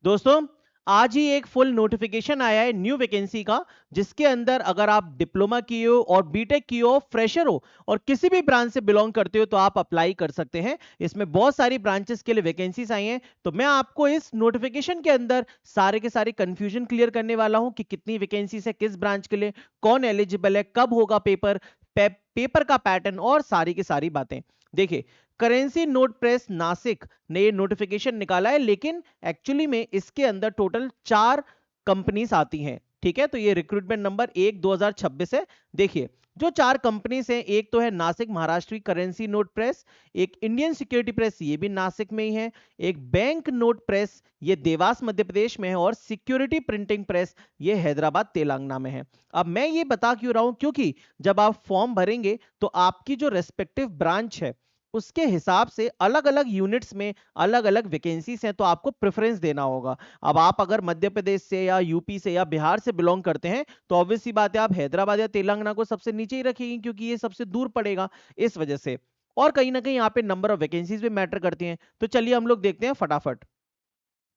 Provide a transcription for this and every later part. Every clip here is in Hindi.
दोस्तों, आज ही एक फुल नोटिफिकेशन आया है न्यू वैकेंसी का, जिसके अंदर अगर आप डिप्लोमा किए हो और बीटेक किए हो, फ्रेशर हो और किसी भी ब्रांच से बिलोंग करते हो तो आप अप्लाई कर सकते हैं। इसमें बहुत सारी ब्रांचेस के लिए वैकेंसीज आई हैं, तो मैं आपको इस नोटिफिकेशन के अंदर सारे के सारे कंफ्यूजन क्लियर करने वाला हूं कि कितनी वैकेंसीज है, किस ब्रांच के लिए, कौन एलिजिबल है, कब होगा पेपर, पेपर का पैटर्न और सारी की सारी बातें। देखिए, करेंसी नोट प्रेस नासिक ने ये नोटिफिकेशन निकाला है, लेकिन एक्चुअली में इसके अंदर टोटल 4 कंपनीज आती हैं। ठीक है, तो ये रिक्रूटमेंट नंबर 1/2026 है। देखिए, जो 4 कंपनीज हैं, एक तो है Nashik Maharashtra currency note press, एक इंडियन सिक्योरिटी प्रेस, ये भी नासिक में ही है, एक बैंक नोट प्रेस, ये देवास मध्य प्रदेश में है, और सिक्योरिटी प्रिंटिंग प्रेस, ये हैदराबाद तेलंगाना में है। अब मैं ये बता क्यों रहा हूं, क्योंकि जब आप फॉर्म भरेंगे तो आपकी जो रेस्पेक्टिव ब्रांच है उसके हिसाब से अलग अलग यूनिट्स में अलग अलग वैकेंसीज हैं, तो आपको प्रेफरेंस देना होगा। अब आप अगर मध्य प्रदेश से या यूपी से या बिहार से बिलोंग करते हैं तो ऑब्वियस सी बात है आप हैदराबाद या तेलंगाना को सबसे नीचे ही रखेंगे, क्योंकि ये सबसे दूर पड़ेगा इस वजह से। और कहीं ना कहीं यहाँ पे नंबर ऑफ वैकेंसीज भी मैटर करती हैं। तो चलिए हम लोग देखते हैं फटाफट।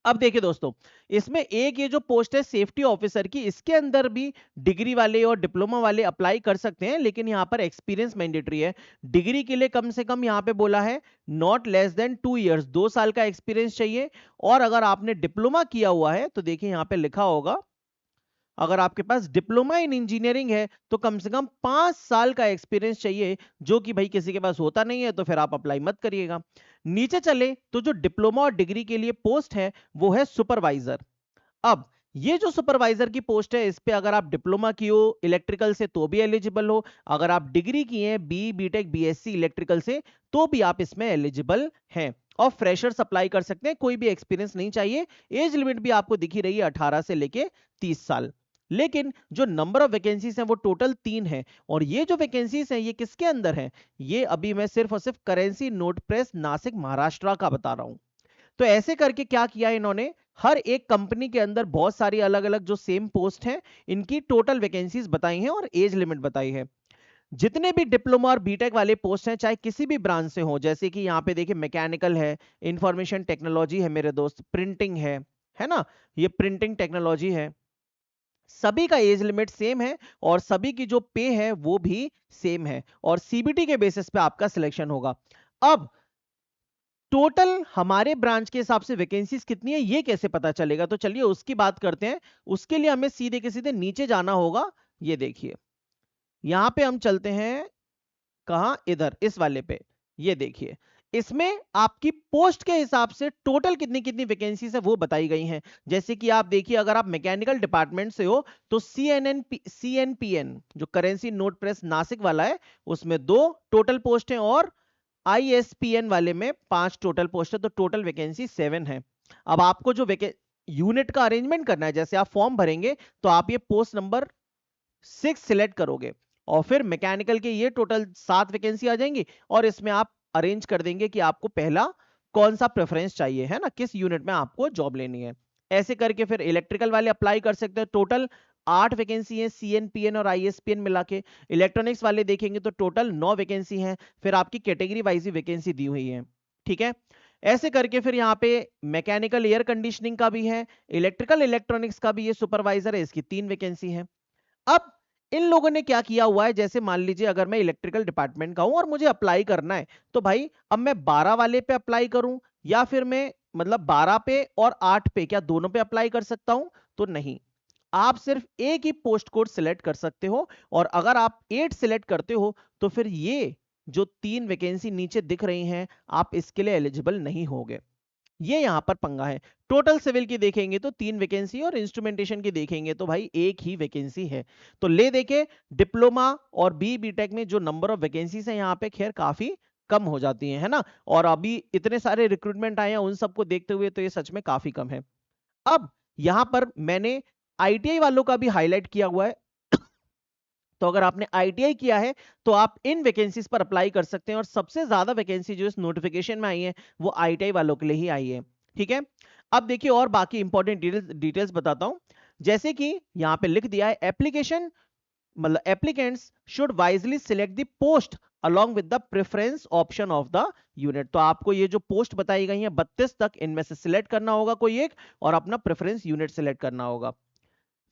अब देखिए दोस्तों, इसमें एक ये जो पोस्ट है सेफ्टी ऑफिसर की, इसके अंदर भी डिग्री वाले और डिप्लोमा वाले अप्लाई कर सकते हैं, लेकिन यहां पर एक्सपीरियंस मैंडेटरी है। डिग्री के लिए कम से कम यहां पे बोला है नॉट लेस देन 2 इयर्स, 2 साल का एक्सपीरियंस चाहिए। और अगर आपने डिप्लोमा किया हुआ है तो देखिए यहां पे लिखा होगा, अगर आपके पास डिप्लोमा इन इंजीनियरिंग है तो कम से कम 5 साल का एक्सपीरियंस चाहिए, जो कि भाई किसी के पास होता नहीं है, तो फिर आप अप्लाई मत करिएगा। नीचे चले तो जो डिप्लोमा और डिग्री के लिए पोस्ट है वो है सुपरवाइजर। अब ये जो सुपरवाइजर की पोस्ट है, इस पे अगर आप डिप्लोमा की हो इलेक्ट्रिकल से तो भी एलिजिबल हो, अगर आप डिग्री की हैं बी बीटेक बीएससी इलेक्ट्रिकल से तो भी आप इसमें एलिजिबल हैं। और फ्रेशर्स अप्लाई कर सकते हैं, कोई भी एक्सपीरियंस नहीं चाहिए। एज लिमिट भी आपको दिखी रही है 18 से लेके 30 साल। लेकिन जो नंबर ऑफ वैकेंसीज हैं वो टोटल 3 है। और ये जो वैकेंसीज हैं ये किसके अंदर हैं, ये अभी मैं सिर्फ और सिर्फ currency note press Nashik Maharashtra का बता रहा हूं। तो ऐसे करके क्या किया इन्होंने, हर एक कंपनी के अंदर बहुत सारी अलग अलग जो सेम पोस्ट हैं इनकी टोटल वैकेंसीज बताई हैं और एज लिमिट बताई है। जितने भी डिप्लोमा और बीटेक वाले पोस्ट हैं चाहे किसी भी ब्रांच से हो, जैसे कि यहाँ पे देखिए मैकेनिकल है, इंफॉर्मेशन टेक्नोलॉजी है मेरे दोस्त, प्रिंटिंग है ना, ये प्रिंटिंग टेक्नोलॉजी है, सभी का एज लिमिट सेम है और सभी की जो पे है वो भी सेम है, और सीबीटी के बेसिस पे आपका सिलेक्शन होगा। अब टोटल हमारे ब्रांच के हिसाब से वैकेंसीज कितनी है ये कैसे पता चलेगा, तो चलिए उसकी बात करते हैं। उसके लिए हमें सीधे के सीधे नीचे जाना होगा। ये देखिए, यहां पे हम चलते हैं, कहां, इधर इस वाले पे। ये देखिए, इसमें आपकी पोस्ट के हिसाब से टोटल कितनी कितनी वैकेंसीज है वो बताई गई हैं। जैसे कि आप देखिए, अगर आप मैकेनिकल डिपार्टमेंट से हो तो सीएनपीएन जो करेंसी नोट प्रेस नासिक वाला है उसमें 2 टोटल पोस्ट हैं, और आईएसपीएन वाले में 5 टोटल पोस्ट है, तो टोटल वैकेंसी 7 है। अब आपको जो यूनिट का अरेंजमेंट करना है, जैसे आप फॉर्म भरेंगे तो आप ये पोस्ट नंबर 6 सिलेक्ट करोगे, और फिर मैकेनिकल के ये टोटल 7 वैकेंसी आ जाएंगी, और इसमें आप अरेंज कर देंगे कि आपको पहला कौन सा प्रेफरेंस चाहिए, है ना, किस यूनिट में आपको जॉब लेनी है। ऐसे करके फिर इलेक्ट्रिकल वाले अप्लाई कर सकते हैं। टोटल 8 वैकेंसी है सीएनपीएन और आईएसपीएन मिला के। इलेक्ट्रॉनिक्स वाले देखेंगे तो टोटल 9 वैकेंसी हैं, फिर आपकी कैटेगरी वाइज ही वैकेंसी दी हुई है। ठीक है, ऐसे करके फिर यहाँ पे मैकेनिकल एयर कंडीशनिंग का भी है, इलेक्ट्रिकल इलेक्ट्रॉनिक्स का भी ये सुपरवाइजर है, इसकी 3 वैकेंसी है। अब इन लोगों ने क्या किया हुआ है, जैसे मान लीजिए अगर मैं इलेक्ट्रिकल डिपार्टमेंट का हूं और मुझे अप्लाई करना है, तो भाई अब मैं 12 वाले पे अप्लाई करूं या फिर मैं मतलब 12 पे और 8 पे, क्या दोनों पे अप्लाई कर सकता हूं, तो नहीं, आप सिर्फ एक ही पोस्ट कोड सिलेक्ट कर सकते हो। और अगर आप 8 सिलेक्ट करते हो तो फिर ये जो 3 वैकेंसी नीचे दिख रही हैं आप इसके लिए एलिजिबल नहीं होगे। ये यहां पर पंगा है। टोटल सिविल की देखेंगे तो 3 वैकेंसी, और इंस्ट्रूमेंटेशन की देखेंगे तो भाई एक ही वैकेंसी है। तो ले देखे, डिप्लोमा और बी बीटेक में जो नंबर ऑफ वैकेंसीज है यहाँ पे खैर काफी कम हो जाती है ना, और अभी इतने सारे रिक्रूटमेंट आए हैं उन सबको देखते हुए तो ये सच में काफी कम है। अब यहां पर मैंने आईटीआई वालों का भी हाईलाइट किया हुआ है। तो अगर आपने आईटीआई किया है तो आप इन वैकेंसीज पर अप्लाई कर सकते हैं, और सबसे ज्यादा वैकेंसी जो इस नोटिफिकेशन में आई है वो आईटीआई वालों के लिए ही आई है। ठीक है, अब देखिए और बाकी इंपॉर्टेंट डिटेल्स बताता हूं। जैसे कि यहां पे लिख दिया है, एप्लीकेशन मतलब applicants should wisely select the post along with the preference option of the unit। तो आपको ये जो पोस्ट बताई गई है 32 तक, इनमें से सिलेक्ट करना होगा कोई एक और अपना प्रेफरेंस यूनिट सिलेक्ट करना होगा।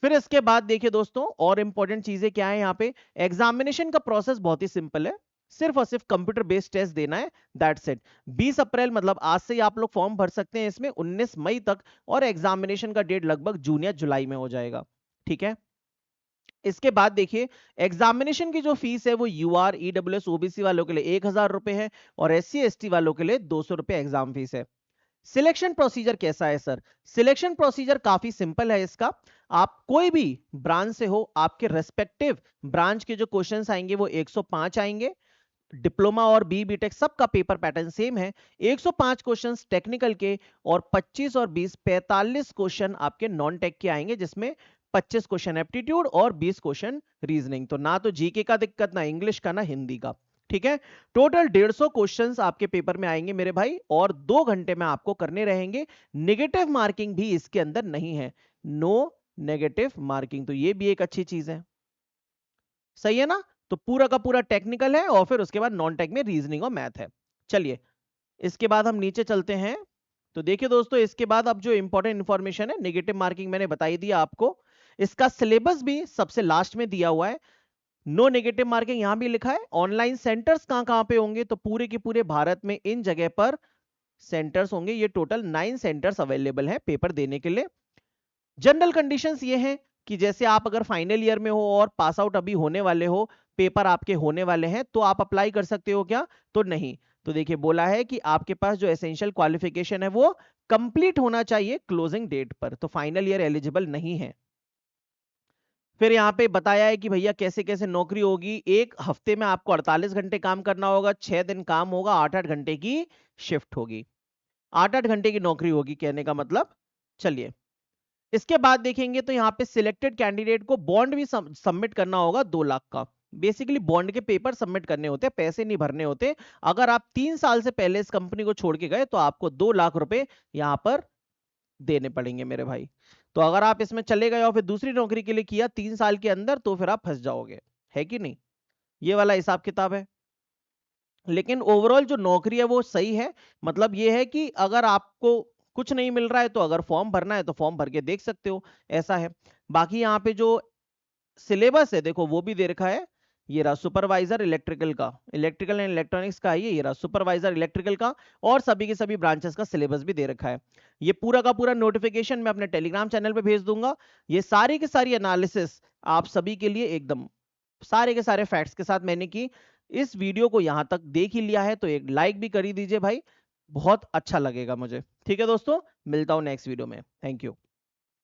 फिर इसके बाद देखिए दोस्तों, और इंपॉर्टेंट चीजें क्या है यहाँ पे। एग्जामिनेशन का प्रोसेस बहुत ही सिंपल है, सिर्फ और सिर्फ कंप्यूटर बेस्ड टेस्ट देना है, दैट्स इट। 20 अप्रैल मतलब आज से ही आप लोग फॉर्म भर सकते हैं इसमें, 19 मई तक, और एग्जामिनेशन का डेट लगभग जून या जुलाई में हो जाएगा, ठीक है। इसके बाद देखिए, एग्जामिनेशन की जो फीस है वो यूआर, ईडब्ल्यूएस, ओबीसी वालों के लिए 1000 रुपए है और एससी एसटी वालों के लिए 200 रुपए एग्जाम फीस है। सिलेक्शन प्रोसीजर कैसा है सर? सिलेक्शन प्रोसीजर काफी सिंपल है इसका। आप कोई भी ब्रांच से हो, आपके रेस्पेक्टिव ब्रांच के जो क्वेश्चंस आएंगे वो 105 आएंगे। डिप्लोमा और बीटेक सबका पेपर पैटर्न सेम है। 105 क्वेश्चंस टेक्निकल के और 25 और 20 45 क्वेश्चन आपके नॉन टेक के आएंगे, जिसमें 25 क्वेश्चन एप्टीट्यूड और 20 क्वेश्चन रीजनिंग। तो ना तो जीके का दिक्कत, ना इंग्लिश का, ना हिंदी का, ठीक है। टोटल 150 क्वेश्चंस आपके पेपर में आएंगे मेरे भाई, और 2 घंटे में आपको करने रहेंगे। नेगेटिव मार्किंग भी इसके अंदर नहीं है, नो नेगेटिव मार्किंग, तो ये भी एक अच्छी चीज है, सही है ना। तो पूरा का पूरा टेक्निकल है और फिर उसके बाद नॉन टेक में रीजनिंग और मैथ है। चलिए इसके बाद हम नीचे चलते हैं। तो देखिए दोस्तों, इसके बाद अब जो इंपॉर्टेंट इंफॉर्मेशन है, नेगेटिव मार्किंग मैंने बताई दिया आपको। इसका सिलेबस भी सबसे लास्ट में दिया हुआ है। नो नेगेटिव मार्किंग यहां भी लिखा है। ऑनलाइन सेंटर्स कहां कहां पे होंगे, तो पूरे के पूरे भारत में इन जगह पर सेंटर्स होंगे। ये टोटल 9 सेंटर्स अवेलेबल है पेपर देने के लिए। जनरल कंडीशंस ये हैं कि जैसे आप अगर फाइनल ईयर में हो और पास आउट अभी होने वाले हो, पेपर आपके होने वाले हैं, तो आप अप्लाई कर सकते हो क्या? तो नहीं। तो देखिए बोला है कि आपके पास जो एसेंशियल क्वालिफिकेशन है वो कंप्लीट होना चाहिए क्लोजिंग डेट पर, तो फाइनल ईयर एलिजिबल नहीं है। फिर यहाँ पे बताया है कि भैया कैसे कैसे नौकरी होगी। एक हफ्ते में आपको 48 घंटे काम करना होगा, 6 दिन काम होगा, 8-8 घंटे की शिफ्ट होगी, 8-8 घंटे की नौकरी होगी, कहने का मतलब। चलिए इसके बाद देखेंगे तो यहाँ पे सिलेक्टेड कैंडिडेट को बॉन्ड भी सबमिट करना होगा 2 लाख का। बेसिकली बॉन्ड के पेपर सबमिट करने होते हैं, पैसे नहीं भरने होते। अगर आप 3 साल से पहले इस कंपनी को छोड़ के गए तो आपको 2 लाख रुपए यहाँ पर देने पड़ेंगे मेरे भाई। तो अगर आप इसमें चले गए और फिर दूसरी नौकरी के लिए किया 3 साल के अंदर, तो फिर आप फंस जाओगे, है कि नहीं। ये वाला हिसाब किताब है। लेकिन ओवरऑल जो नौकरी है वो सही है। मतलब ये है कि अगर आपको कुछ नहीं मिल रहा है तो अगर फॉर्म भरना है तो फॉर्म भर के देख सकते हो, ऐसा है। बाकी यहाँ पे जो सिलेबस है देखो वो भी दे रखा है। ये रहा सुपरवाइजर इलेक्ट्रिकल का, इलेक्ट्रिकल एंड इलेक्ट्रॉनिक्स का ये रहा सुपरवाइजर इलेक्ट्रिकल का, और सभी के सभी ब्रांचेस का सिलेबस भी दे रखा है। ये पूरा का पूरा नोटिफिकेशन मैं अपने टेलीग्राम चैनल पे भेज दूंगा। ये सारी की सारी एनालिसिस आप सभी के लिए एकदम सारे के सारे फैक्ट्स के साथ मैंने की। इस वीडियो को यहां तक देख ही लिया है तो एक लाइक भी कर ही दीजिए भाई, बहुत अच्छा लगेगा मुझे। ठीक है दोस्तों, मिलता हूं नेक्स्ट वीडियो में। Thank you.